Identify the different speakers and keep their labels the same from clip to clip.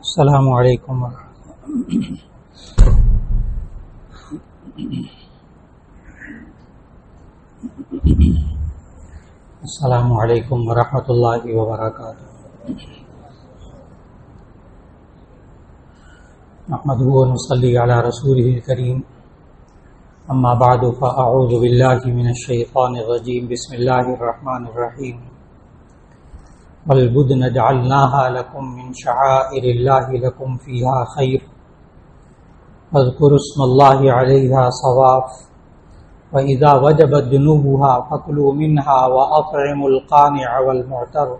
Speaker 1: السلام علیکم السلام علیکم ورحمۃ اللہ وبرکاتہ۔ نحمده ونصلی علی رسوله الکریم، اما بعد فاعوذ باللہ من الشیطان الرجیم، بسم اللہ الرحمن الرحیم۔ والبدن جعلناها لكم من شعائر الله لكم فيها خير فاذكروا اسم الله عليها صواف وإذا وجبت جنوبها فكلوا منها وأطعموا القانع والمعتر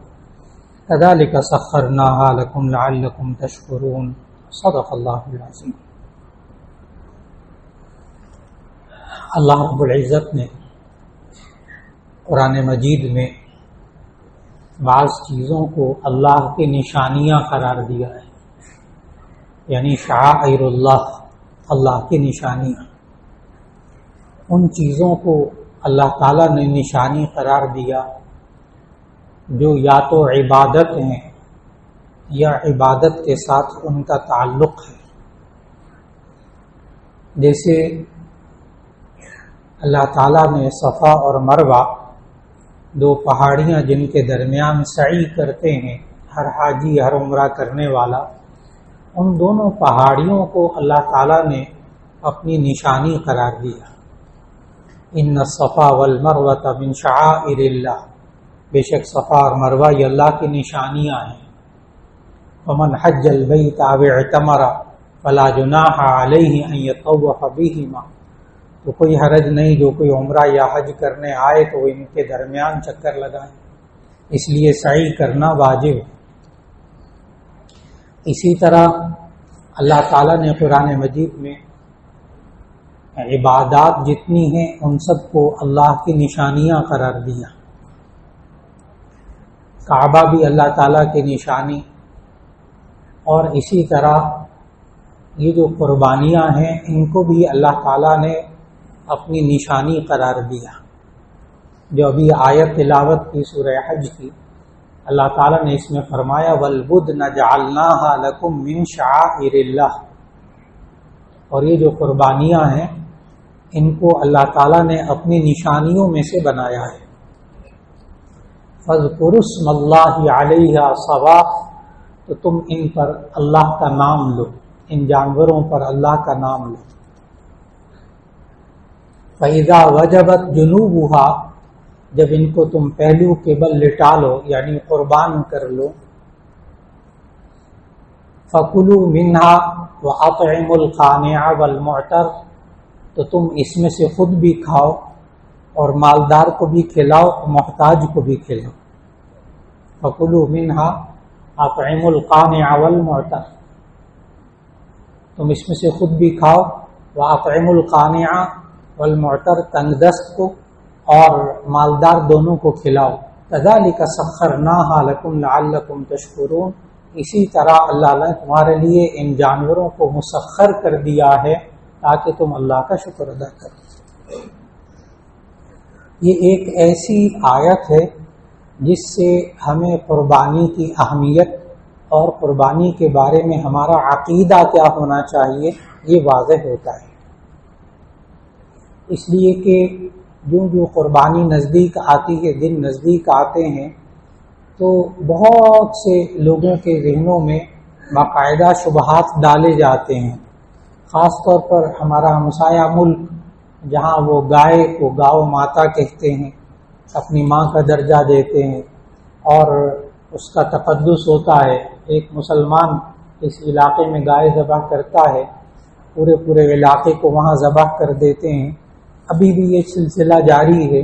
Speaker 1: كذلك سخرناها لكم لعلكم تشكرون۔ صدق اللہ العظیم۔ اللہ رب العزت نے قرآن مجید میں بعض چیزوں کو اللہ کی نشانیاں قرار دیا ہے، یعنی شعائر اللہ، اللہ کی نشانیاں۔ ان چیزوں کو اللہ تعالیٰ نے نشانی قرار دیا جو یا تو عبادت ہیں یا عبادت کے ساتھ ان کا تعلق ہے۔ جیسے اللہ تعالیٰ نے صفا اور مروہ، دو پہاڑیاں جن کے درمیان سعی کرتے ہیں ہر حاجی، ہر عمرہ کرنے والا، ان دونوں پہاڑیوں کو اللہ تعالیٰ نے اپنی نشانی قرار دیا۔ ان الصفا والمروۃ من شعائر اللہ، بے شک صفا اور مروہ یہ اللہ کی نشانیاں ہیں۔ ومن حج البیت او اعتمر فلا جناح علیہ ان یطوف بہما، تو کوئی حرج نہیں جو کوئی عمرہ یا حج کرنے آئے تو ان کے درمیان چکر لگائیں، اس لیے سعی کرنا واجب ہے۔ اسی طرح اللہ تعالیٰ نے قرآن مجید میں عبادات جتنی ہیں ان سب کو اللہ کی نشانیاں قرار دیا۔ کعبہ بھی اللہ تعالیٰ کی نشانی، اور اسی طرح یہ جو قربانیاں ہیں ان کو بھی اللہ تعالیٰ نے اپنی نشانی قرار دیا۔ جو ابھی آیت تلاوت کی سورہ حج کی، اللہ تعالیٰ نے اس میں فرمایا والبدن جعلناها لکم من شعائر اللہ، اور یہ جو قربانیاں ہیں ان کو اللہ تعالیٰ نے اپنی نشانیوں میں سے بنایا ہے۔ فاذکروا اسم اللہ علیہا صواف، تو تم ان پر اللہ کا نام لو، ان جانوروں پر اللہ کا نام لو۔ فَإِذَا وَجَبَتْ جُنُوبُهَا، جب ان کو تم پہلو کے بل لٹا لو یعنی قربان کر لو، فَكُلُوا مِنْهَا وَأَطْعِمُوا الْقَانِعَ وَالْمُعْتَرَ، تو تم اس میں سے خود بھی کھاؤ اور مالدار کو بھی کھلاؤ، محتاج کو بھی کھلاؤ۔ فَكُلُوا مِنْهَا أَطْعِمُوا الْقَانِعَ وَالْمُعْتَرَ، تم اس میں سے خود بھی کھاؤ، وَأَطْعِمُوا الْقَانِعَ والمعتر، تنگ دست کو اور مالدار دونوں کو کھلاؤ۔ کذالک سخرناها لکم لعلکم تشکرون، اسی طرح اللہ نے تمہارے لیے ان جانوروں کو مسخر کر دیا ہے تاکہ تم اللہ کا شکر ادا کرو۔ یہ ایک ایسی آیت ہے جس سے ہمیں قربانی کی اہمیت اور قربانی کے بارے میں ہمارا عقیدہ کیا ہونا چاہیے یہ واضح ہوتا ہے۔ اس لیے کہ جو قربانی نزدیک آتی ہے، دن نزدیک آتے ہیں، تو بہت سے لوگوں کے ذہنوں میں باقاعدہ شبہات ڈالے جاتے ہیں، خاص طور پر ہمارا ہمسایہ ملک جہاں وہ گائے کو گاؤ ماتا کہتے ہیں، اپنی ماں کا درجہ دیتے ہیں اور اس کا تقدس ہوتا ہے۔ ایک مسلمان اس علاقے میں گائے ذبح کرتا ہے، پورے علاقے کو وہاں ذبح کر دیتے ہیں، ابھی بھی یہ سلسلہ جاری ہے۔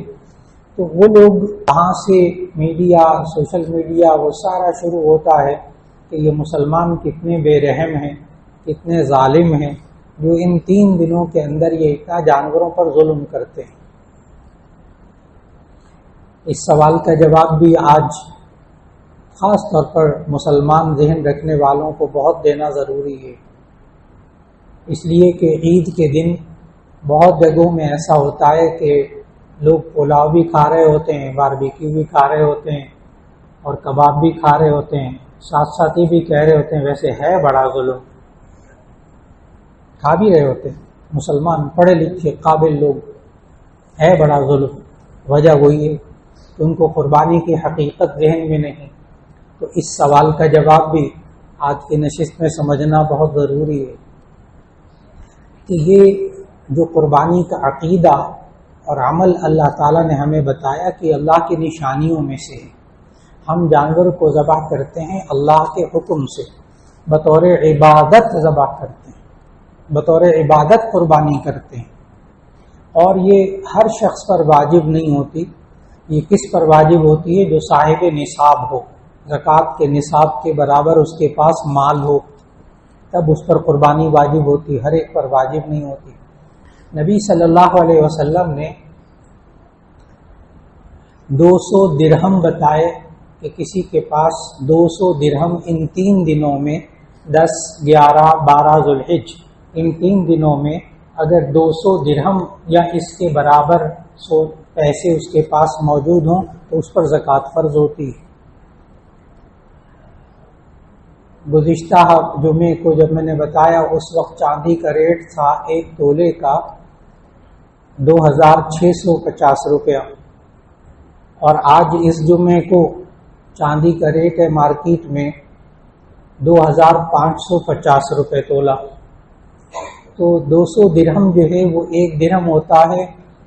Speaker 1: تو وہ لوگ وہاں سے میڈیا، سوشل میڈیا، وہ سارا شروع ہوتا ہے کہ یہ مسلمان کتنے بے رحم ہیں، کتنے ظالم ہیں، جو ان 3 دنوں کے اندر یہ اتنا جانوروں پر ظلم کرتے ہیں۔ اس سوال کا جواب بھی آج خاص طور پر مسلمان ذہن رکھنے والوں کو بہت دینا ضروری ہے، اس لیے کہ عید کے دن بہت جگہوں میں ایسا ہوتا ہے کہ لوگ پلاؤ بھی کھا رہے ہوتے ہیں، باربیکیو بھی کھا رہے ہوتے ہیں اور کباب بھی کھا رہے ہوتے ہیں، ساتھ ساتھ یہ بھی کہہ رہے ہوتے ہیں ویسے ہے بڑا ظلم، کھا بھی رہے ہوتے ہیں مسلمان پڑھے لکھے قابل لوگ، ہے بڑا ظلم، وجہ وہی ہے کہ ان کو قربانی کی حقیقت ذہن میں نہیں۔ تو اس سوال کا جواب بھی آج کی نشست میں سمجھنا بہت ضروری ہے کہ یہ جو قربانی کا عقیدہ اور عمل اللہ تعالیٰ نے ہمیں بتایا کہ اللہ کی نشانیوں میں سے ہے۔ ہم جانور کو ذبح کرتے ہیں اللہ کے حکم سے، بطور عبادت ذبح کرتے ہیں، بطور عبادت قربانی کرتے ہیں، اور یہ ہر شخص پر واجب نہیں ہوتی۔ یہ کس پر واجب ہوتی ہے؟ جو صاحب نصاب ہو، زکوٰۃ کے نصاب کے برابر اس کے پاس مال ہو، تب اس پر قربانی واجب ہوتی، ہر ایک پر واجب نہیں ہوتی۔ نبی صلی اللہ علیہ وسلم نے 200 درہم بتائے کہ کسی کے پاس 200 درہم ان 3 دنوں میں 10، 11، 12 ذوالحج، ان 3 دنوں میں اگر 200 درہم یا اس کے برابر پیسے اس کے پاس موجود ہوں تو اس پر زکوٰۃ فرض ہوتی ہے۔ گزشتہ جمعے کو جب میں نے بتایا اس وقت چاندی کا ریٹ تھا 1 تولے کا 2650 روپیہ، اور آج اس جمعے کو چاندی کا ریٹ ہے مارکیٹ میں 2550 روپے تولا۔ تو 200 درہم جو ہے وہ 1 درہم ہوتا ہے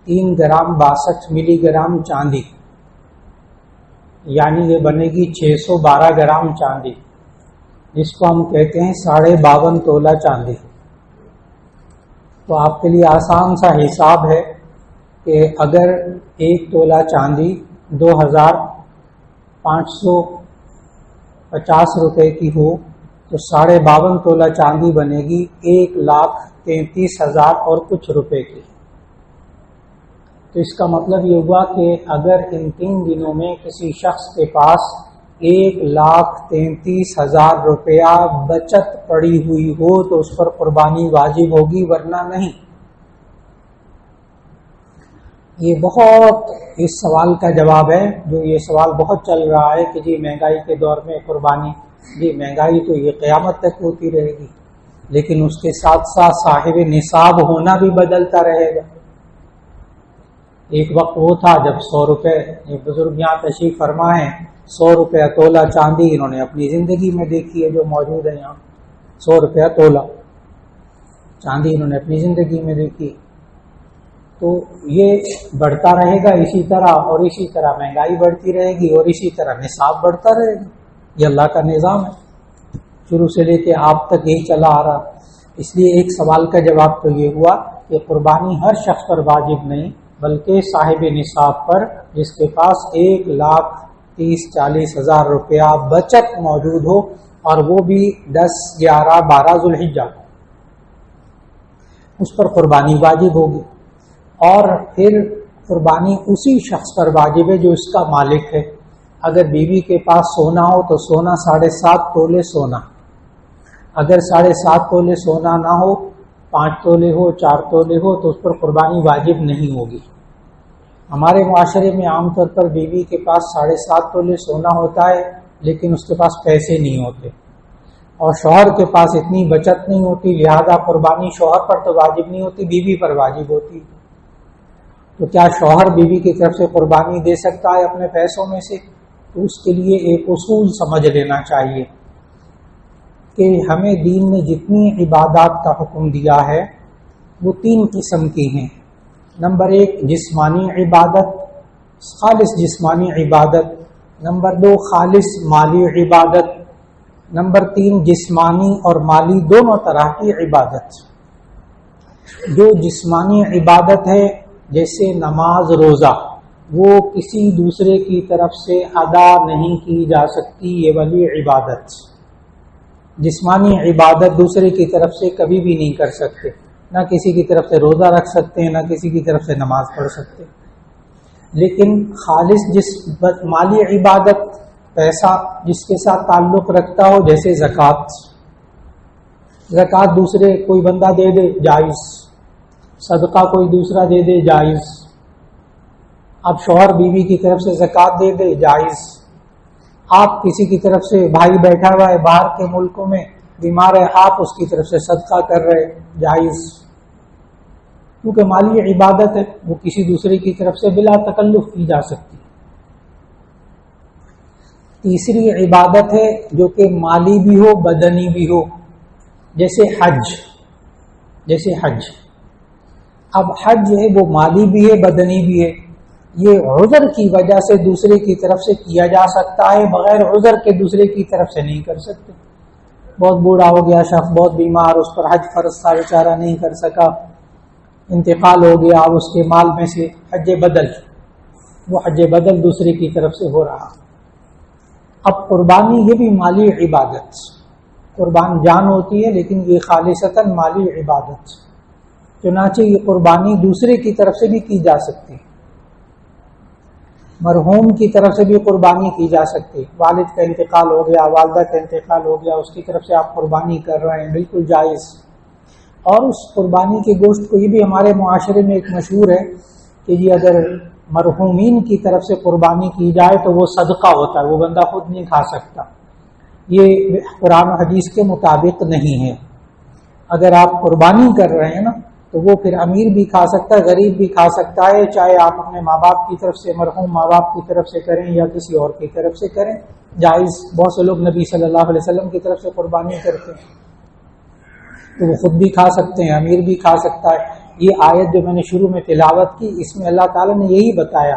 Speaker 1: 3 گرام 62 ملی گرام چاندی، یعنی یہ بنے گی 612 گرام چاندی، جس کو ہم کہتے ہیں 52.5 تولہ چاندی۔ تو آپ کے لیے آسان سا حساب ہے کہ اگر 1 تولہ چاندی 2550 روپے کی ہو تو 52.5 تولہ چاندی بنے گی 1,33,000 اور کچھ روپے کی۔ تو اس کا مطلب یہ ہوا کہ اگر ان 3 دنوں میں کسی شخص کے پاس 1,33,000 روپیہ بچت پڑی ہوئی ہو تو اس پر قربانی واجب ہوگی، ورنہ نہیں۔ یہ بہت اس سوال کا جواب ہے، جو یہ سوال بہت چل رہا ہے کہ جی مہنگائی کے دور میں قربانی، جی مہنگائی تو یہ قیامت تک ہوتی رہے گی، لیکن اس کے ساتھ ساتھ صاحب نصاب ہونا بھی بدلتا رہے گا۔ ایک وقت وہ تھا جب 100 روپے، ایک بزرگ یہاں تشریف فرما ہے، 100 روپیہ تولہ چاندی انہوں نے اپنی زندگی میں دیکھی ہے، جو موجود ہے یہاں 100 روپیہ تولہ چاندی انہوں نے اپنی زندگی میں دیکھی۔ تو یہ بڑھتا رہے گا اسی طرح، اور اسی طرح مہنگائی بڑھتی رہے گی، اور اسی طرح نصاب بڑھتا رہے گا۔ یہ اللہ کا نظام ہے، شروع سے لے کے آپ تک یہی چلا آ رہا۔ اس لیے ایک سوال کا جواب تو یہ ہوا کہ قربانی ہر شخص پر واجب نہیں، بلکہ صاحب نصاب پر، جس کے پاس 1,30,40 ہزار روپیہ بچت موجود ہو، اور وہ بھی 10، 11، 12 ذوالحجہ، اس پر قربانی واجب ہوگی۔ اور پھر قربانی اسی شخص پر واجب ہے جو اس کا مالک ہے۔ اگر بیوی کے پاس سونا ہو تو سونا 7.5 تولے سونا، اگر 7.5 تولے سونا نہ ہو، 5 تولے ہو، 4 تولے ہو، تو اس پر قربانی واجب نہیں ہوگی۔ ہمارے معاشرے میں عام طور پر بیوی کے پاس 7.5 تولے سونا ہوتا ہے، لیکن اس کے پاس پیسے نہیں ہوتے، اور شوہر کے پاس اتنی بچت نہیں ہوتی، لہذا قربانی شوہر پر تو واجب نہیں ہوتی، بیوی پر واجب ہوتی۔ تو کیا شوہر بیوی کی طرف سے قربانی دے سکتا ہے اپنے پیسوں میں سے؟ تو اس کے لیے ایک اصول سمجھ لینا چاہیے کہ ہمیں دین نے جتنی عبادات کا حکم دیا ہے وہ 3 قسم کی ہیں۔ نمبر 1 جسمانی عبادت، خالص جسمانی عبادت۔ نمبر 2 خالص مالی عبادت۔ نمبر 3 جسمانی اور مالی دونوں طرح کی عبادت۔ جو جسمانی عبادت ہے جیسے نماز، روزہ، وہ کسی دوسرے کی طرف سے ادا نہیں کی جا سکتی، یہ والی عبادت، جسمانی عبادت دوسرے کی طرف سے کبھی بھی نہیں کر سکتے، نہ کسی کی طرف سے روزہ رکھ سکتے ہیں، نہ کسی کی طرف سے نماز پڑھ سکتے۔ لیکن خالص مالی عبادت، پیسہ جس کے ساتھ تعلق رکھتا ہو، جیسے زکوٰۃ، زکوٰۃ دوسرے کوئی بندہ دے دے جائز، صدقہ کوئی دوسرا دے دے جائز، اب شوہر بیوی کی طرف سے زکوٰۃ دے دے جائز، آپ کسی کی طرف سے بھائی بیٹھا ہوا ہے باہر کے ملکوں میں بیمار ہے، آپ اس کی طرف سے صدقہ کر رہے، جائز، کیونکہ مالی عبادت ہے، وہ کسی دوسرے کی طرف سے بلا تکلف کی جا سکتی ہے۔ تیسری عبادت ہے جو کہ مالی بھی ہو بدنی بھی ہو، جیسے حج۔ اب حج جو ہے وہ مالی بھی ہے بدنی بھی ہے، یہ عذر کی وجہ سے دوسرے کی طرف سے کیا جا سکتا ہے، بغیر عذر کے دوسرے کی طرف سے نہیں کر سکتے۔ بہت بوڑھا ہو گیا شخص، بہت بیمار، اس پر حج فرض تھا، بیچارہ نہیں کر سکا، انتقال ہو گیا، اب اس کے مال میں سے حج بدل دوسرے کی طرف سے ہو رہا۔ اب قربانی یہ بھی مالی عبادت، قربان جان ہوتی ہے لیکن یہ خالصتاً مالی عبادت، چنانچہ یہ قربانی دوسرے کی طرف سے بھی کی جا سکتی ہے، مرحوم کی طرف سے بھی قربانی کی جا سکتی ہے، والد کا انتقال ہو گیا، والدہ کا انتقال ہو گیا، اس کی طرف سے آپ قربانی کر رہے ہیں، بالکل جائز۔ اور اس قربانی کے گوشت کو یہ بھی ہمارے معاشرے میں ایک مشہور ہے کہ جی اگر مرحومین کی طرف سے قربانی کی جائے تو وہ صدقہ ہوتا ہے، وہ بندہ خود نہیں کھا سکتا، یہ قرآن و حدیث کے مطابق نہیں ہے۔ اگر آپ قربانی کر رہے ہیں نا تو وہ پھر امیر بھی کھا سکتا ہے، غریب بھی کھا سکتا ہے، چاہے آپ اپنے ماں باپ کی طرف سے، مرحوم ماں باپ کی طرف سے کریں یا کسی اور کی طرف سے کریں، جائز۔ بہت سے لوگ نبی صلی اللہ علیہ وسلم کی طرف سے قربانی کرتے ہیں تو وہ خود بھی کھا سکتے ہیں، امیر بھی کھا سکتا ہے۔ یہ آیت جو میں نے شروع میں تلاوت کی، اس میں اللہ تعالیٰ نے یہی بتایا،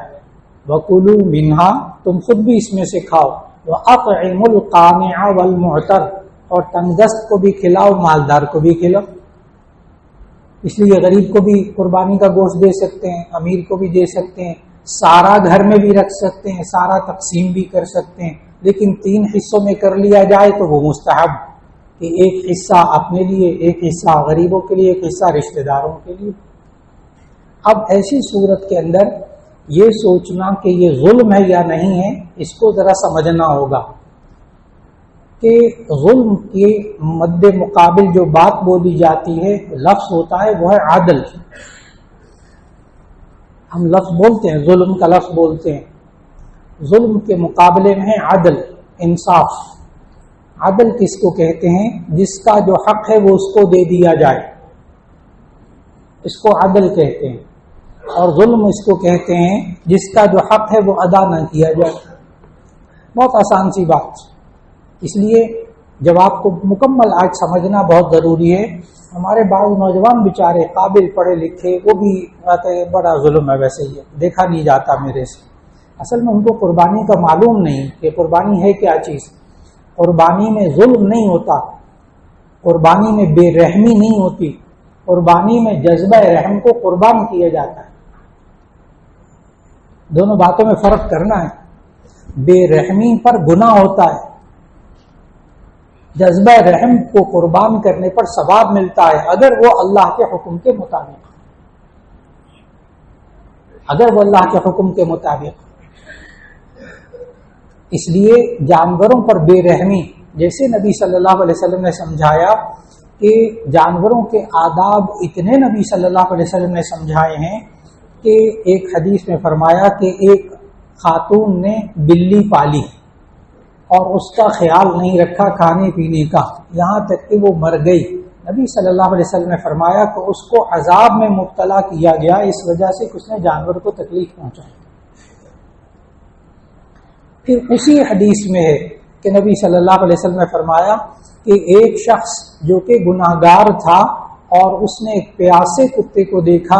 Speaker 1: وَكُلُوا مِنْهَا، تم خود بھی اس میں سے کھاؤ، وَأَطْعِمُوا الْقَانِعَ وَالْمُعْتَرَ، اور تنگ دست کو بھی کھلاؤ، مالدار کو بھی کھلاؤ۔ اس لیے غریب کو بھی قربانی کا گوشت دے سکتے ہیں، امیر کو بھی دے سکتے ہیں، سارا گھر میں بھی رکھ سکتے ہیں، سارا تقسیم بھی کر سکتے ہیں، لیکن 3 حصوں میں کر لیا جائے تو وہ مستحب کہ ایک حصہ اپنے لیے، ایک حصہ غریبوں کے لیے، ایک حصہ رشتہ داروں کے لیے۔ اب ایسی صورت کے اندر یہ سوچنا کہ یہ ظلم ہے یا نہیں ہے، اس کو ذرا سمجھنا ہوگا کہ ظلم کے مد مقابل جو بات بولی جاتی ہے، لفظ ہوتا ہے وہ ہے عدل۔ ہم لفظ بولتے ہیں، ظلم کا لفظ بولتے ہیں، ظلم کے مقابلے میں ہے عدل، انصاف۔ عدل کس کو کہتے ہیں؟ جس کا جو حق ہے وہ اس کو دے دیا جائے، اس کو عدل کہتے ہیں۔ اور ظلم اس کو کہتے ہیں جس کا جو حق ہے وہ ادا نہ کیا جائے۔ بہت آسان سی بات، اس لیے جب آپ کو مکمل آج سمجھنا بہت ضروری ہے۔ ہمارے بعض نوجوان بیچارے قابل پڑھے لکھے، وہ بھی کہتے ہیں بڑا ظلم ہے، ویسے ہی دیکھا نہیں جاتا میرے سے۔ اصل میں ان کو قربانی کا معلوم نہیں کہ قربانی ہے کیا چیز۔ قربانی میں ظلم نہیں ہوتا، قربانی میں بے رحمی نہیں ہوتی، قربانی میں جذبہ رحم کو قربان کیا جاتا ہے۔ دونوں باتوں میں فرق کرنا ہے۔ بے رحمی پر گناہ ہوتا ہے، جذبہ رحم کو قربان کرنے پر ثواب ملتا ہے اگر وہ اللہ کے حکم کے مطابق، اگر وہ اللہ کے حکم کے مطابق۔ اس لیے جانوروں پر بے رحمی، جیسے نبی صلی اللہ علیہ وسلم نے سمجھایا کہ جانوروں کے آداب اتنے نبی صلی اللہ علیہ وسلم نے سمجھائے ہیں کہ ایک حدیث میں فرمایا کہ ایک خاتون نے بلی پالی اور اس کا خیال نہیں رکھا کھانے پینے کا، یہاں تک کہ وہ مر گئی۔ نبی صلی اللہ علیہ وسلم نے فرمایا کہ اس کو عذاب میں مبتلا کیا گیا اس وجہ سے کہ اس نے جانور کو تکلیف پہنچائی۔ پھر اسی حدیث میں ہے کہ نبی صلی اللہ علیہ وسلم نے فرمایا کہ ایک شخص جو کہ گناہگار تھا اور اس نے ایک پیاسے کتے کو دیکھا،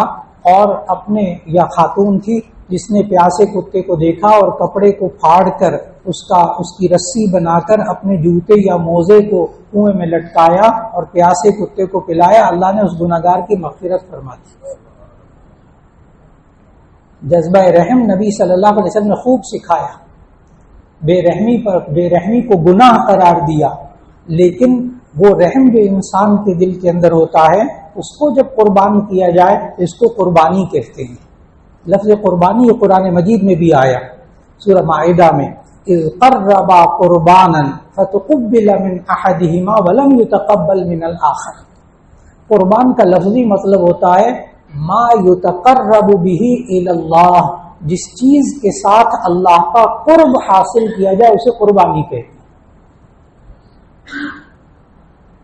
Speaker 1: اور اپنے، یا خاتون تھی جس نے پیاسے کتے کو دیکھا اور کپڑے کو پھاڑ کر اس کی رسی بنا کر اپنے جوتے یا موزے کو کنویں میں لٹکایا اور پیاسے کتے کو پلایا، اللہ نے اس گناہگار کی مغفرت فرما دی۔ جذبہ رحم نبی صلی اللہ علیہ وسلم نے خوب سکھایا، بے رحمی کو گناہ قرار دیا، لیکن وہ رحم جو انسان کے دل کے اندر ہوتا ہے اس کو جب قربان کیا جائے اس کو قربانی کہتے ہیں۔ لفظ قربانی یہ قرآن مجید میں بھی آیا، سورہ مائدہ میں، اذ قربا قربانا فتقبل من احدہما ولم يتقبل من الآخر۔ قربان کا لفظی مطلب ہوتا ہے ما یتقرب به الی اللہ، جس چیز کے ساتھ اللہ کا قرب حاصل کیا جائے اسے قربانی کہتے ہیں.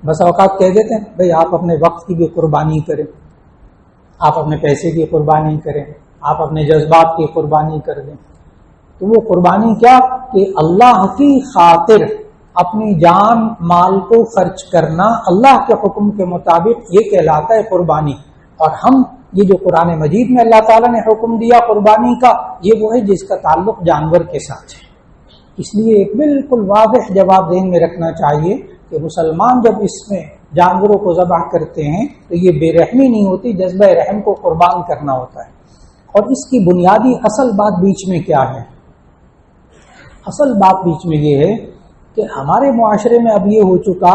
Speaker 1: بس اوقات کہہ دیتے ہیں بھئی آپ اپنے وقت کی بھی قربانی کریں، آپ اپنے پیسے کی قربانی کریں، آپ اپنے جذبات کی قربانی کر دیں. تو وہ قربانی کیا کہ اللہ کی خاطر اپنی جان مال کو خرچ کرنا اللہ کے حکم کے مطابق یہ کہلاتا ہے قربانی. اور ہم یہ جو قرآن مجید میں اللہ تعالیٰ نے حکم دیا قربانی کا، یہ وہ ہے جس کا تعلق جانور کے ساتھ ہے. اس لیے ایک بالکل واضح جواب ذہن میں رکھنا چاہیے کہ مسلمان جب اس میں جانوروں کو ذبح کرتے ہیں تو یہ بے رحمی نہیں ہوتی، جذبہ رحم کو قربان کرنا ہوتا ہے. اور اس کی بنیادی اصل بات بیچ میں کیا ہے؟ اصل بات بیچ میں یہ ہے کہ ہمارے معاشرے میں اب یہ ہو چکا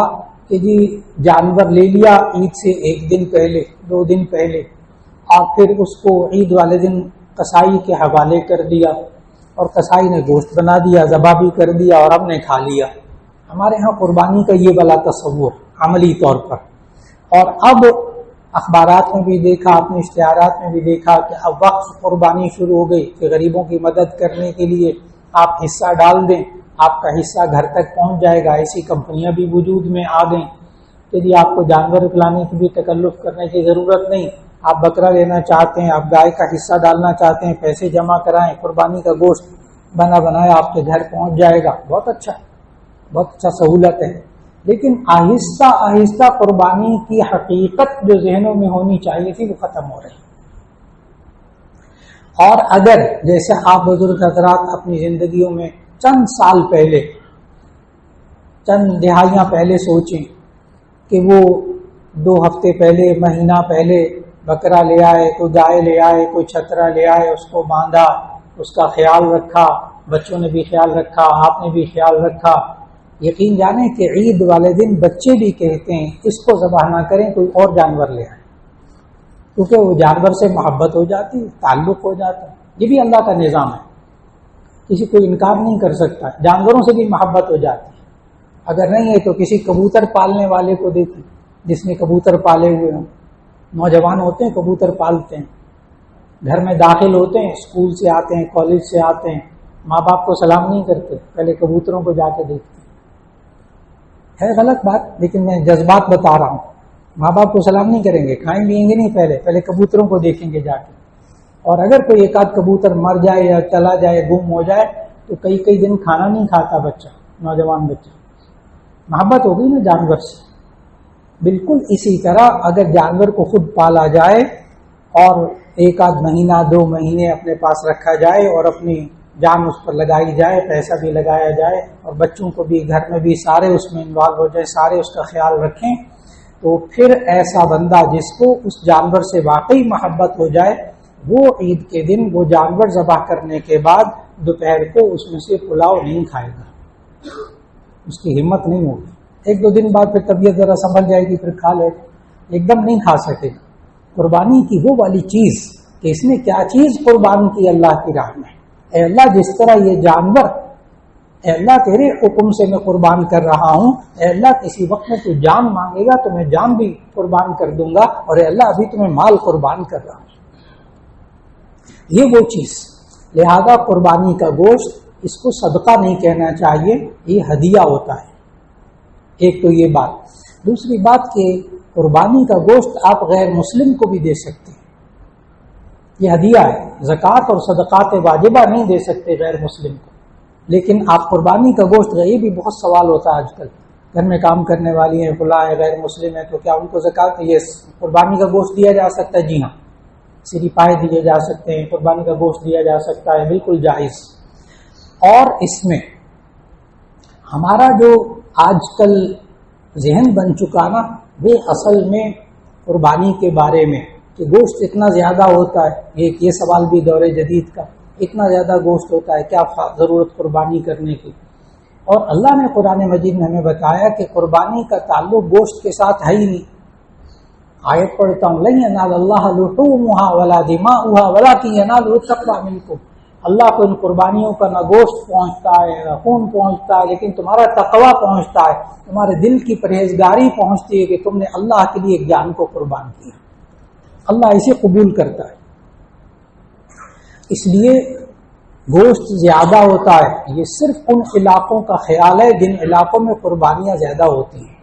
Speaker 1: کہ جی جانور لے لیا عید سے ایک دن پہلے 2 دن پہلے، اور پھر اس کو عید والے دن قصائی کے حوالے کر دیا، اور قصائی نے گوشت بنا دیا، ذبح بھی کر دیا اور ہم نے کھا لیا. ہمارے ہاں قربانی کا یہ والا تصور عملی طور پر. اور اب اخبارات میں بھی دیکھا، اپنے اشتہارات میں بھی دیکھا کہ اب وقت قربانی شروع ہو گئی کہ غریبوں کی مدد کرنے کے لیے آپ حصہ ڈال دیں، آپ کا حصہ گھر تک پہنچ جائے گا. ایسی کمپنیاں بھی وجود میں آ گئیں کہ جی آپ کو جانور پلانے کی بھی تکلف کرنے کی ضرورت نہیں، آپ بکرا لینا چاہتے ہیں، آپ گائے کا حصہ ڈالنا چاہتے ہیں، پیسے جمع کرائیں، قربانی کا گوشت بنا بنایا آپ کے گھر پہنچ جائے گا. بہت اچھا سہولت ہے. لیکن آہستہ آہستہ قربانی کی حقیقت جو ذہنوں میں ہونی چاہیے تھی وہ ختم ہو رہی. اور اگر جیسے آپ بزرگ حضرات اپنی زندگیوں میں چند سال پہلے، چند دہائیاں پہلے سوچیں کہ وہ 2 ہفتے پہلے، مہینہ پہلے بکرا لے آئے، کوئی گائے لے آئے، کوئی چھترا لے آئے، اس کو باندھا، اس کا خیال رکھا، بچوں نے بھی خیال رکھا، آپ نے بھی خیال رکھا. یقین جانیں کہ عید والے دن بچے بھی کہتے ہیں اس کو ذبح نہ کریں، کوئی اور جانور لے آئیں، کیونکہ وہ جانور سے محبت ہو جاتی، تعلق ہو جاتا ہے. یہ بھی اللہ کا نظام ہے، کسی کو انکار نہیں کر سکتا. جانوروں سے بھی محبت ہو جاتی ہے. اگر نہیں ہے تو کسی کبوتر پالنے والے کو دیکھیں جس نے کبوتر پالے ہوئے ہوں. نوجوان ہوتے ہیں کبوتر پالتے ہیں، گھر میں داخل ہوتے ہیں، اسکول سے آتے ہیں، کالج سے آتے ہیں، ماں باپ کو سلام نہیں کرتے، پہلے کبوتروں کو جا کے دیکھتے ہیں. ہے غلط بات، لیکن میں جذبات بتا رہا ہوں. ماں باپ کو سلام نہیں کریں گے، کھائیں پیئیں گے نہیں، پہلے کبوتروں کو دیکھیں گے جا کے. اور اگر کوئی ایک آدھ کبوتر مر جائے یا چلا جائے، گم ہو جائے، تو کئی دن کھانا نہیں کھاتا بچہ، نوجوان بچہ. محبت ہوگی نا جانور سے. بالکل اسی طرح اگر جانور کو خود پالا جائے اور ایک آدھ مہینہ 2 مہینے اپنے پاس رکھا جائے اور اپنی جان اس پر لگائی جائے، پیسہ بھی لگایا جائے، اور بچوں کو بھی گھر میں بھی سارے اس میں انوالو ہو جائے، سارے اس کا خیال رکھیں، تو پھر ایسا بندہ جس کو اس جانور سے واقعی محبت ہو جائے، وہ عید کے دن وہ جانور ذبح کرنے کے بعد دوپہر کو اس میں سے پلاؤ نہیں کھائے گا. اس کی ہمت نہیں ہوگی. 1-2 دن بعد پھر طبیعت ذرا سنبھل جائے گی، پھر کھا لے گا. ایک دم نہیں کھا سکے گا. قربانی کی وہ والی چیز کہ اس نے کیا چیز قربان کی اللہ کی راہ میں. اے اللہ جس طرح یہ جانور، اے اللہ تیرے حکم سے میں قربان کر رہا ہوں، اے اللہ کسی وقت میں تو جان مانگے گا تو میں جان بھی قربان کر دوں گا، اور اے اللہ ابھی تمہیں مال قربان کر رہا ہوں. یہ وہ چیز. لہذا قربانی کا گوشت اس کو صدقہ نہیں کہنا چاہیے، یہ ہدیہ ہوتا ہے. ایک تو یہ بات. دوسری بات کہ قربانی کا گوشت آپ غیر مسلم کو بھی دے سکتے ہیں، یہ ہدیہ ہے. زکوٰۃ اور صدقات واجبہ نہیں دے سکتے غیر مسلم کو، لیکن آپ قربانی کا گوشت، یہ بھی بہت سوال ہوتا ہے آج کل. گھر میں کام کرنے والی ہیں، فلاں ہے، غیر مسلم ہے، تو کیا ان کو زکوٰۃ، یہ قربانی کا گوشت دیا جا سکتا ہے؟ جی ہاں، سری پائے دیے جا سکتے ہیں، قربانی کا گوشت دیا جا سکتا ہے، بالکل جائز. اور اس میں ہمارا جو آج کل ذہن بن چکا نا، وہ اصل میں قربانی کے بارے میں کہ گوشت اتنا زیادہ ہوتا ہے، یہ سوال بھی دور جدید کا، اتنا زیادہ گوشت ہوتا ہے، کیا ضرورت قربانی کرنے کی؟ اور اللہ نے قرآن مجید میں ہمیں بتایا کہ قربانی کا تعلق گوشت کے ساتھ ہے ہی نہیں. آیت پڑھتا ہوں، لن ینال اللہ لحومها ولا دماؤها ولکن ینالہ التقوی منکم. اللہ کو ان قربانیوں کا نہ گوشت پہنچتا ہے نہ خون پہنچتا ہے، لیکن تمہارا تقوی پہنچتا ہے، تمہارے دل کی پرہیزگاری پہنچتی ہے کہ تم نے اللہ کے لیے ایک جان کو قربان کیا. اللہ اسے قبول کرتا ہے. اس لیے گوشت زیادہ ہوتا ہے، یہ صرف ان علاقوں کا خیال ہے جن علاقوں میں قربانیاں زیادہ ہوتی ہیں۔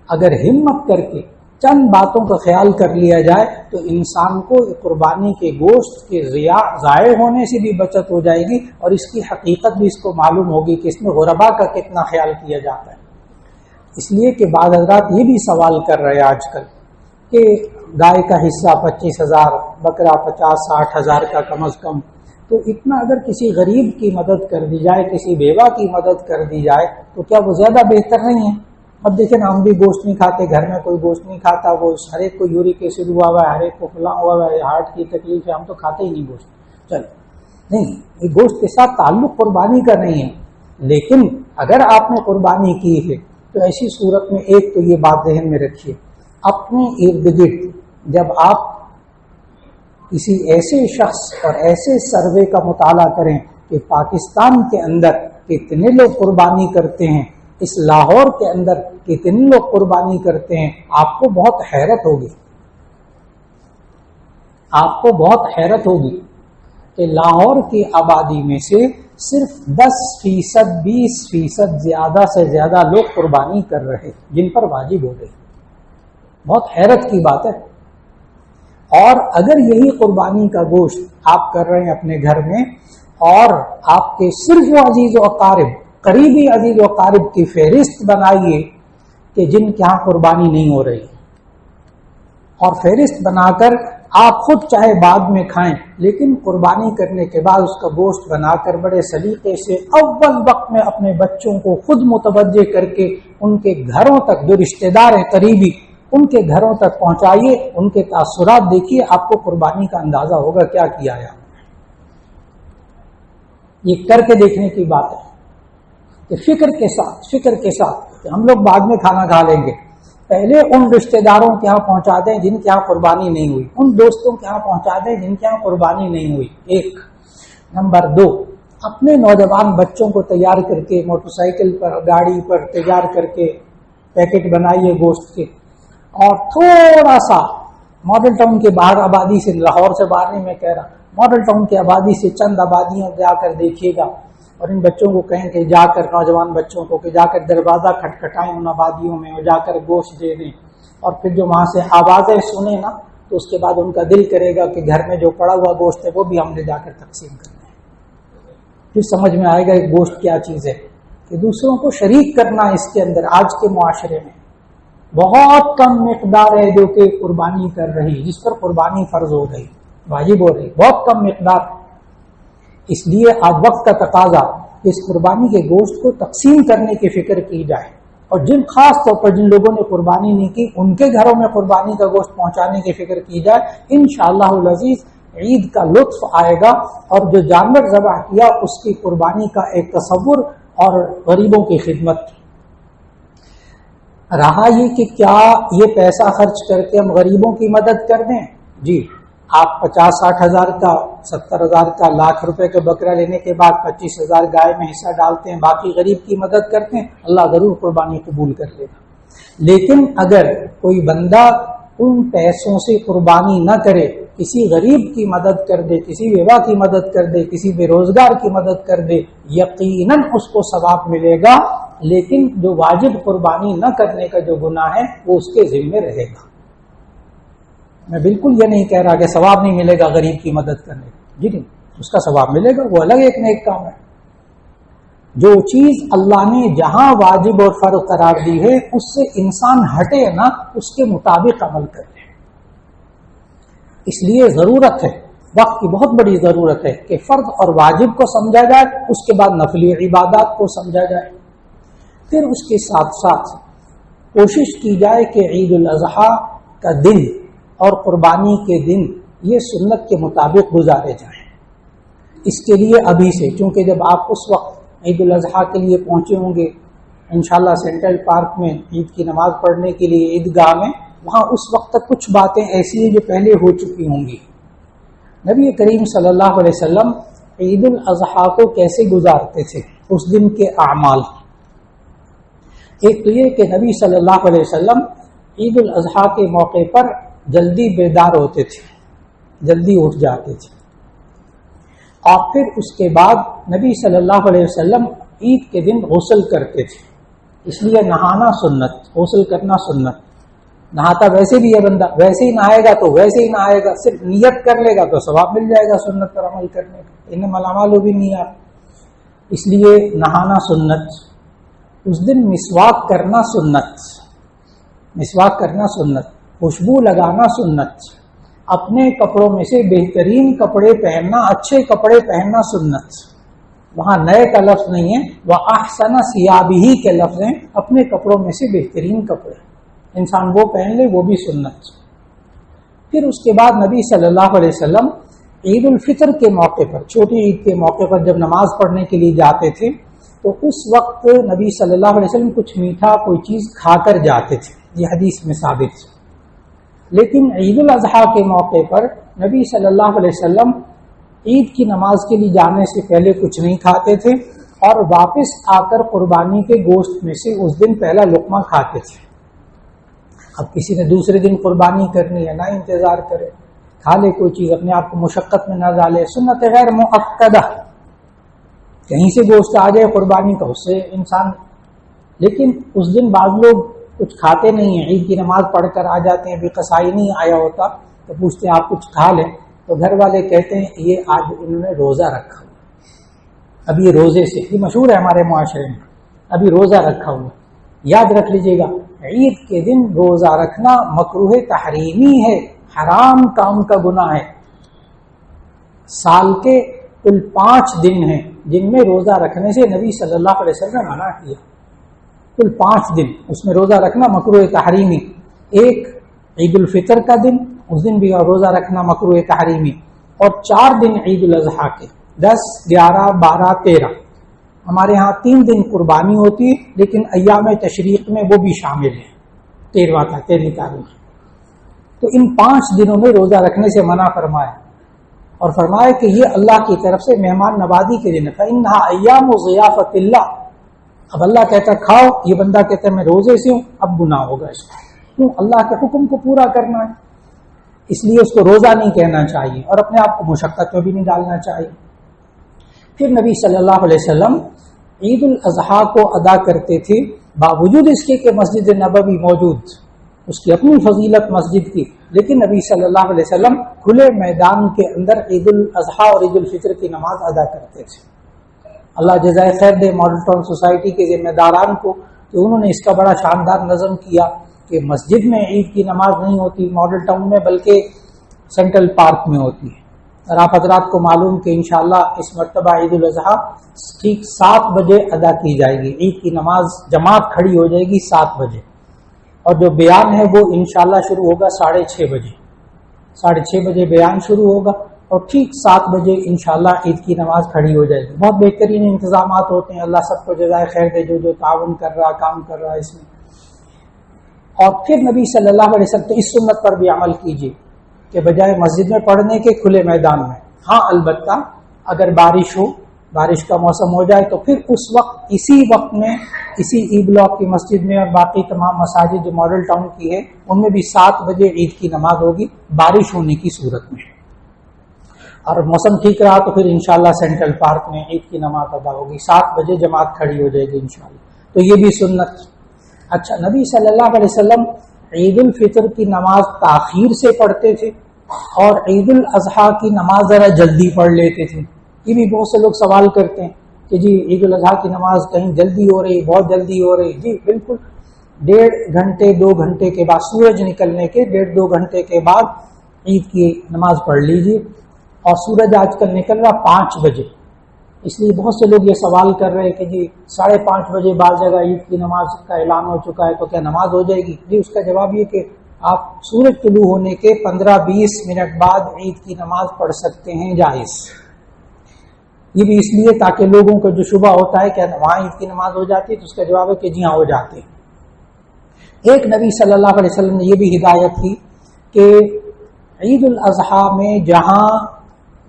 Speaker 1: اگر ہمت کر کے چند باتوں کا خیال کر لیا جائے تو انسان کو قربانی کے گوشت کے ضائع ہونے سے بھی بچت ہو جائے گی، اور اس کی حقیقت بھی اس کو معلوم ہوگی کہ اس میں غربا کا کتنا خیال کیا جاتا ہے۔ اس لیے کہ بعض حضرات یہ بھی سوال کر رہے ہیں آج کل کہ گائے کا حصہ 25,000، بکرا 50-60 ہزار کا کم از کم، تو اتنا اگر کسی غریب کی مدد کر دی جائے، کسی بیوہ کی مدد کر دی جائے تو کیا وہ زیادہ بہتر نہیں ہے؟ اب دیکھیں نا، ہم بھی گوشت نہیں کھاتے، گھر میں کوئی گوشت نہیں کھاتا، وہ ہر ایک کو یورک ایسڈ ہوا ہوا ہے، ہر ایک کو فلاں ہوا ہوا ہے، ہارٹ کی تکلیف ہے، ہم تو کھاتے ہی نہیں گوشت۔ چل نہیں، یہ گوشت کے ساتھ تعلق قربانی کا نہیں ہے، لیکن اگر آپ نے قربانی کی ہے تو ایسی صورت میں ایک تو یہ بات ذہن میں رکھیے، اپنے ارد گرد جب آپ کسی ایسے شخص اور ایسے سروے کا مطالعہ کریں کہ پاکستان کے اندر کتنے لوگ قربانی کرتے ہیں، اس لاہور کے اندر کتنے لوگ قربانی کرتے ہیں، آپ کو بہت حیرت ہوگی، آپ کو بہت حیرت ہوگی کہ لاہور کی آبادی میں سے صرف 10%، 20% زیادہ سے زیادہ لوگ قربانی کر رہے جن پر واجب ہو گئی۔ بہت حیرت کی بات ہے۔ اور اگر یہی قربانی کا گوشت آپ کر رہے ہیں اپنے گھر میں، اور آپ کے صرف وہ عزیز و اقارب، قریبی عزیز و اقارب کی فہرست بنائیے کہ جن کے ہاں قربانی نہیں ہو رہی، اور فہرست بنا کر آپ خود چاہے بعد میں کھائیں، لیکن قربانی کرنے کے بعد اس کا گوشت بنا کر بڑے سلیقے سے اول وقت میں اپنے بچوں کو خود متوجہ کر کے ان کے گھروں تک، جو رشتہ دار ہیں قریبی، ان کے گھروں تک پہنچائیے، ان کے تاثرات دیکھیے، آپ کو قربانی کا اندازہ ہوگا کیا کیا ہے۔ یہ کر کے دیکھنے کی بات ہے کہ فکر کے ساتھ کہ ہم لوگ بعد میں کھانا کھا لیں گے، پہلے ان رشتہ داروں کے ہاں پہنچا دیں جن کے ہاں قربانی نہیں ہوئی، ان دوستوں کے ہاں پہنچا دیں جن کے ہاں قربانی نہیں ہوئی، ایک۔ نمبر 2، اپنے نوجوان بچوں کو تیار کر کے موٹر سائیکل پر، گاڑی پر تیار کر کے پیکٹ بنائیے گوشت کے، اور تھوڑا سا ماڈل ٹاؤن کے باہر آبادی سے، لاہور سے باہر نہیں میں کہہ رہا، ماڈل ٹاؤن کی آبادی سے چند آبادیوں جا کر دیکھیے گا، اور ان بچوں کو کہیں کہ جا کر، نوجوان بچوں کو کہ جا کر دروازہ کھٹکھٹائیں ان آبادیوں میں، اور جا کر گوشت دے دیں، اور پھر جو وہاں سے آوازیں سنیں نا تو اس کے بعد ان کا دل کرے گا کہ گھر میں جو پڑا ہوا گوشت ہے وہ بھی ہم نے جا کر تقسیم کرنا ہے۔ پھر سمجھ میں آئے گا کہ گوشت کیا چیز ہے، کہ دوسروں کو شریک کرنا اس کے اندر۔ آج کے معاشرے میں بہت کم مقدار ہے جو کہ قربانی کر رہی، جس پر قربانی فرض ہو رہی، واجب ہو رہی، بہت کم مقدار۔ اس لیے آج وقت کا تقاضا کہ اس قربانی کے گوشت کو تقسیم کرنے کی فکر کی جائے، اور خاص طور پر جن لوگوں نے قربانی نہیں کی ان کے گھروں میں قربانی کا گوشت پہنچانے کی فکر کی جائے۔ انشاءاللہ العزیز عید کا لطف آئے گا، اور جو جانور ذبح کیا اس کی قربانی کا ایک تصور اور غریبوں کی خدمت۔ رہا یہ کہ کیا یہ پیسہ خرچ کر کے ہم غریبوں کی مدد کر دیں؟ جی، آپ 50-60 ہزار کا، 70 ہزار کا، لاکھ روپے کا بکرا لینے کے بعد 25,000 گائے میں حصہ ڈالتے ہیں، باقی غریب کی مدد کرتے ہیں، اللہ ضرور قربانی قبول کر لے گا۔ لیکن اگر کوئی بندہ ان پیسوں سے قربانی نہ کرے، کسی غریب کی مدد کر دے، کسی بیوہ کی مدد کر دے، کسی بے روزگار کی مدد کر دے، یقیناً اس کو ثواب ملے گا، لیکن جو واجب قربانی نہ کرنے کا جو گناہ ہے وہ اس کے ذمہ رہے گا۔ میں بالکل یہ نہیں کہہ رہا کہ ثواب نہیں ملے گا غریب کی مدد کرنے کا، جی نہیں، اس کا ثواب ملے گا، وہ الگ ایک نیک کام ہے۔ جو چیز اللہ نے جہاں واجب اور فرض قرار دی ہے اس سے انسان ہٹے نہ، اس کے مطابق عمل کرے۔ اس لیے ضرورت ہے، وقت کی بہت بڑی ضرورت ہے کہ فرض اور واجب کو سمجھا جائے، اس کے بعد نفلی عبادات کو سمجھا جائے، پھر اس کے ساتھ ساتھ کوشش کی جائے کہ عید الاضحیٰ کا دن اور قربانی کے دن یہ سنت کے مطابق گزارے جائیں۔ اس کے لیے ابھی سے، چونکہ جب آپ اس وقت عید الاضحیٰ کے لیے پہنچے ہوں گے انشاءاللہ سینٹرل پارک میں عید کی نماز پڑھنے کے لیے عیدگاہ میں، وہاں اس وقت تک کچھ باتیں ایسی ہیں جو پہلے ہو چکی ہوں گی۔ نبی کریم صلی اللہ علیہ وسلم عید الاضحیٰ کو کیسے گزارتے تھے، اس دن کے اعمال۔ ایک تو یہ کہ نبی صلی اللہ علیہ وسلم عید الاضحیٰ کے موقع پر جلدی بیدار ہوتے تھے، جلدی اٹھ جاتے تھے، اور پھر اس کے بعد نبی صلی اللہ علیہ وسلم عید کے دن غسل کرتے تھے، اس لیے نہانا سنت، غسل کرنا سنت. نہاتا ویسے بھی ہے بندہ، ویسے ہی نہائے گا تو ویسے ہی نہائے گا، صرف نیت کر لے گا تو ثواب مل جائے گا سنت پر عمل کرنے کا. انما الاعمال بالنیات، اس لیے نہانا سنت. اس دن مسواک کرنا سنت، مسواک کرنا سنت. خوشبو لگانا سنت. اپنے کپڑوں میں سے بہترین کپڑے پہننا، اچھے کپڑے پہننا سنت. وہاں نئے کا لفظ نہیں ہے، وہ احسن ثیابہ کے لفظ ہیں. اپنے کپڑوں میں سے بہترین کپڑے انسان وہ پہن لے، وہ بھی سنت. پھر اس کے بعد نبی صلی اللہ علیہ وسلم عید الفطر کے موقع پر، چھوٹی عید کے موقع پر جب نماز پڑھنے کے لیے جاتے تھے تو اس وقت نبی صلی اللہ علیہ وسلم کچھ میٹھا کوئی چیز کھا کر جاتے تھے، یہ حدیث میں ثابت ہے. لیکن عید الاضحیٰ کے موقع پر نبی صلی اللہ علیہ وسلم عید کی نماز کے لیے جانے سے پہلے کچھ نہیں کھاتے تھے اور واپس آ کر قربانی کے گوشت میں سے اس دن پہلا لقمہ کھاتے تھے. اب کسی نے دوسرے دن قربانی کرنی ہے، نہ انتظار کرے، کھا لے کوئی چیز، اپنے آپ کو مشقت میں نہ ڈالے. سنت غیر مؤکدہ، کہیں سے گوشت آ جائے قربانی کا اس سے انسان. لیکن اس دن بعض لوگ کچھ کھاتے نہیں ہیں، عید کی نماز پڑھ کر آ جاتے ہیں، بھی قصائی نہیں آیا ہوتا تو پوچھتے ہیں آپ کچھ کھا لیں، تو گھر والے کہتے ہیں یہ آج انہوں نے روزہ رکھا ہوا، اب یہ روزے سے، یہ مشہور ہے ہمارے معاشرے میں، ابھی روزہ رکھا ہوا. یاد رکھ لیجیے گا، عید کے دن روزہ رکھنا مکروہ تحریمی ہے، حرام کام کا گناہ ہے. سال کے کل 5 دن ہیں جن میں روزہ رکھنے سے نبی صلی اللہ علیہ وسلم نے منع کیا. کل 5 دن اس میں روزہ رکھنا مکروہ تحریمی. ایک عید الفطر کا دن، اس دن بھی روزہ رکھنا مکروہ تحریمی. اور 4 دن عید الاضحیٰ کے، 10، 11، 12، 13. ہمارے ہاں 3 دن قربانی ہوتی ہے لیکن ایام تشریق میں وہ بھی شامل ہے، 13ویں تاریخ. تو ان 5 دنوں میں روزہ رکھنے سے منع فرمایا اور فرمایا کہ یہ اللہ کی طرف سے مہمان نوازی کے دن ہے. فإنها ایام ضیافت اللہ. اب اللہ کہتا ہے کھاؤ، یہ بندہ کہتا ہے میں روزے سے ہوں، اب گناہ ہوگا اس کو. کیوں؟ اللہ کے حکم کو پورا کرنا ہے، اس لیے اس کو روزہ نہیں کہنا چاہیے اور اپنے آپ کو مشقت میں بھی نہیں ڈالنا چاہیے. پھر نبی صلی اللہ علیہ وسلم عید الاضحیٰ کو ادا کرتے تھے باوجود اس کے کہ مسجد نبوی موجود، اس کی اپنی فضیلت مسجد کی، لیکن نبی صلی اللہ علیہ وسلم کھلے میدان کے اندر عید الاضحیٰ اور عید الفطر کی نماز ادا کرتے تھے. اللہ جزائے خیر دے ماڈل ٹاؤن سوسائٹی کے ذمہ داران کو کہ انہوں نے اس کا بڑا شاندار نظم کیا کہ مسجد میں عید کی نماز نہیں ہوتی ماڈل ٹاؤن میں، بلکہ سینٹرل پارک میں ہوتی ہے. اور آپ حضرات کو معلوم کہ انشاءاللہ اس مرتبہ عید الاضحیٰ ٹھیک 7 بجے ادا کی جائے گی. عید کی نماز جماعت کھڑی ہو جائے گی 7 بجے، اور جو بیان ہے وہ انشاءاللہ شروع ہوگا 6:30 بجے. 6:30 بجے بیان شروع ہوگا اور ٹھیک 7 بجے انشاءاللہ عید کی نماز کھڑی ہو جائے گی. بہت بہترین انتظامات ہوتے ہیں، اللہ سب کو جزائے خیر دے جو تعاون کر رہا، کام کر رہا ہے اس میں. اور پھر نبی صلی اللہ علیہ وسلم اس سنت پر بھی عمل کیجیے کہ بجائے مسجد میں پڑھنے کے کھلے میدان میں. ہاں البتہ اگر بارش ہو، بارش کا موسم ہو جائے تو پھر اس وقت اسی وقت میں اسی ای بلاک کی مسجد میں اور باقی تمام مساجد جو ماڈل ٹاؤن کی ہے ان میں بھی 7 بجے عید کی نماز ہوگی بارش ہونے کی صورت میں. اور موسم ٹھیک رہا تو پھر انشاءاللہ سینٹرل پارک میں عید کی نماز ادا ہوگی، 7 بجے جماعت کھڑی ہو جائے گی انشاءاللہ. تو یہ بھی سنت. اچھا، نبی صلی اللہ علیہ وسلم عید الفطر کی نماز تاخیر سے پڑھتے تھے اور عید الاضحیٰ کی نماز ذرا جلدی پڑھ لیتے تھے. یہ بھی بہت سے لوگ سوال کرتے ہیں کہ جی عید الاضحیٰ کی نماز کہیں جلدی ہو رہی، بہت جلدی ہو رہی. جی بالکل، 1.5 گھنٹے 2 گھنٹے کے بعد، سورج نکلنے کے 1.5-2 گھنٹے کے بعد عید کی نماز پڑھ لیجیے. اور سورج آج کل نکل رہا 5 بجے، اس لیے بہت سے لوگ یہ سوال کر رہے ہیں کہ جی 5:30 بجے بعض جگہ عید کی نماز کا اعلان ہو چکا ہے تو کیا نماز ہو جائے گی؟ جی اس کا جواب یہ کہ آپ سورج طلوع ہونے کے 15-20 منٹ بعد عید کی نماز پڑھ سکتے ہیں، جائز. یہ بھی اس لیے تاکہ لوگوں کو جو شبہ ہوتا ہے کہ وہاں عید کی نماز ہو جاتی ہے، تو اس کا جواب ہے کہ جی ہاں ہو جاتے ہیں. ایک نبی صلی اللہ علیہ وسلم نے یہ بھی ہدایت کی کہ عید الاضحیٰ میں جہاں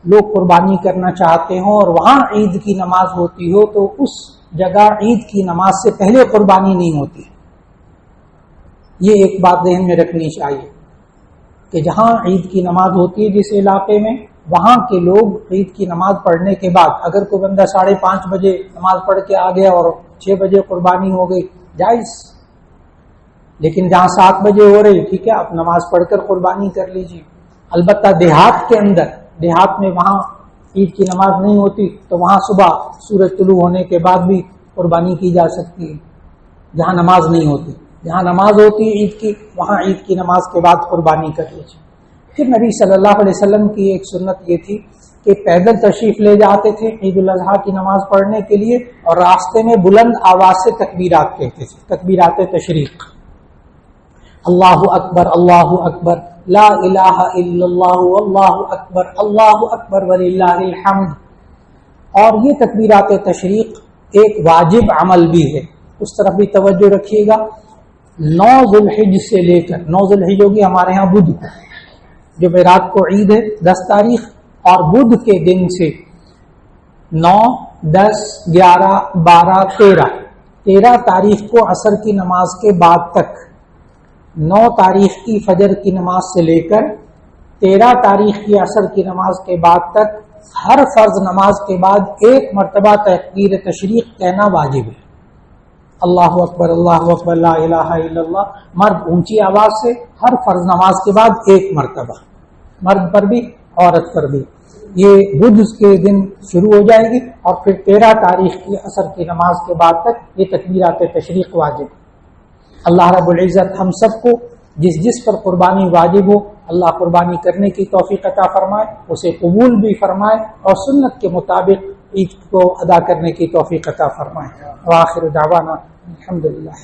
Speaker 1: لوگ قربانی کرنا چاہتے ہوں اور وہاں عید کی نماز ہوتی ہو تو اس جگہ عید کی نماز سے پہلے قربانی نہیں ہوتی. یہ ایک بات ذہن میں رکھنی چاہیے کہ جہاں عید کی نماز ہوتی ہے جس علاقے میں، وہاں کے لوگ عید کی نماز پڑھنے کے بعد اگر کوئی بندہ 5:30 بجے نماز پڑھ کے آ گیا اور 6 بجے قربانی ہو گئی جائز، لیکن جہاں 7 بجے ہو رہی ٹھیک ہے آپ نماز پڑھ کر قربانی کر لیجیے۔ البتہ دیہات کے اندر، دیہات میں وہاں عید کی نماز نہیں ہوتی تو وہاں صبح سورج طلوع ہونے کے بعد بھی قربانی کی جا سکتی ہے جہاں نماز نہیں ہوتی۔ جہاں نماز ہوتی ہے عید کی وہاں عید کی نماز کے بعد قربانی کر لیجیے۔ پھر نبی صلی اللہ علیہ وسلم کی ایک سنت یہ تھی کہ پیدل تشریف لے جاتے تھے عید الاضحیٰ کی نماز پڑھنے کے لیے، اور راستے میں بلند آواز سے تکبیرات کہتے تھے، تکبیرات تشریق، اللہ اکبر لا الہ الا اللہ اللہ اکبر وللہ الحمد۔ اور یہ تکبیرات تشریق ایک واجب عمل بھی ہے، اس طرف بھی توجہ رکھیے گا۔ 9 ذوالحج سے لے کر 9 ذوالحج ہوگی ہمارے ہاں بدھ کو، جمعرات کو عید ہے 10 تاریخ، اور بدھ کے دن سے 9 10 11 12 13 تاریخ کو عصر کی نماز کے بعد تک، 9 تاریخ کی فجر کی نماز سے لے کر 13 تاریخ کی عصر کی نماز کے بعد تک ہر فرض نماز کے بعد ایک مرتبہ تکبیر تشریق کہنا واجب ہے۔ اللہ اکبر لا الہ الا اللہ، مرد اونچی آواز سے ہر فرض نماز کے بعد ایک مرتبہ، مرد پر بھی عورت پر بھی۔ یہ بدھ کے دن شروع ہو جائے گی اور پھر 13 تاریخ کی عصر کی نماز کے بعد تک یہ تکبیرات تشریق واجب۔ اللہ رب العزت ہم سب کو جس پر قربانی واجب ہو اللہ قربانی کرنے کی توفیق عطا فرمائے، اسے قبول بھی فرمائے اور سنت کے مطابق عید کو ادا کرنے کی توفیق عطا فرمائے۔ وآخر دعوانا الحمدللہ۔